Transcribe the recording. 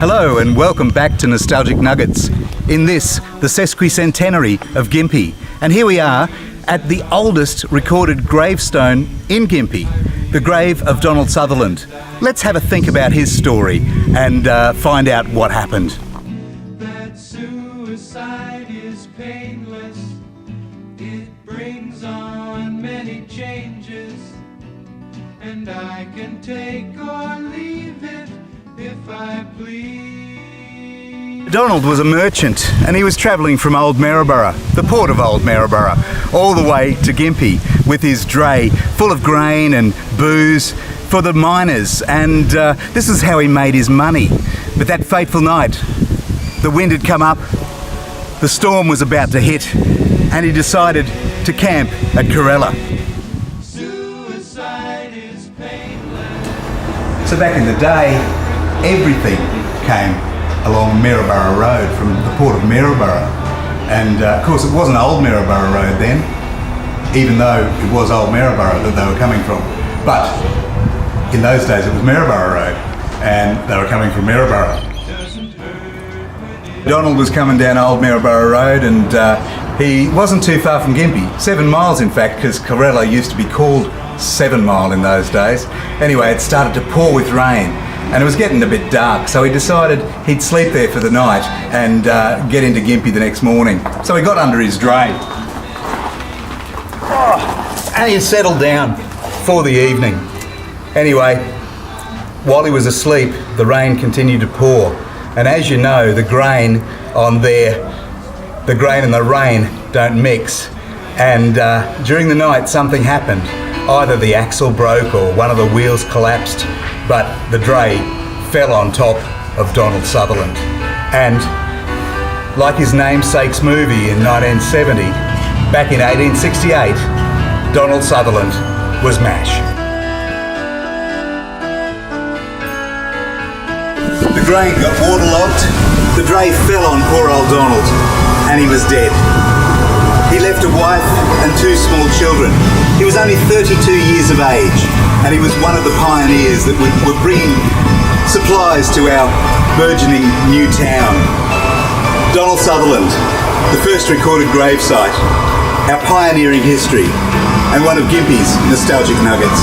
Hello and welcome back to Nostalgic Nuggets. In this, the sesquicentenary of Gympie. And here we are at the oldest recorded gravestone in Gympie, the grave of Donald Sutherland. Let's have a think about his story and find out what happened. That suicide is painless. It brings on many changes, and I can take or leave it if I please. Donald was a merchant and he was travelling from Old Maryborough, the port of Old Maryborough, all the way to Gympie with his dray full of grain and booze for the miners, and this is how he made his money. But that fateful night, the wind had come up, the storm was about to hit, and he decided to camp at Corella. Suicide is painless. So back in the day, everything came along Maryborough Road from the port of Maryborough. And of course it wasn't Old Maryborough Road then, even though it was Old Maryborough that they were coming from. But in those days it was Maryborough Road and they were coming from Maryborough. Donald was coming down Old Maryborough Road and he wasn't too far from Gympie, 7 miles in fact, because Corella used to be called 7 Mile in those days. Anyway, it started to pour with rain and it was getting a bit dark, so he decided he'd sleep there for the night and get into Gympie the next morning. So he got under his dray. And he settled down for the evening. Anyway, while he was asleep, the rain continued to pour. And as you know, the grain on there, the grain and the rain don't mix. And during the night, something happened. Either the axle broke or one of the wheels collapsed, but the dray fell on top of Donald Sutherland. And like his namesake's movie in 1970, back in 1868, Donald Sutherland was MASH. The grain got waterlogged, the dray fell on poor old Donald, and he was dead. He left a wife and 2 small children. He was only 32 years of age, and he was one of the pioneers that were bringing supplies to our burgeoning new town. Donald Sutherland, the first recorded gravesite, our pioneering history, and one of Gympie's nostalgic nuggets.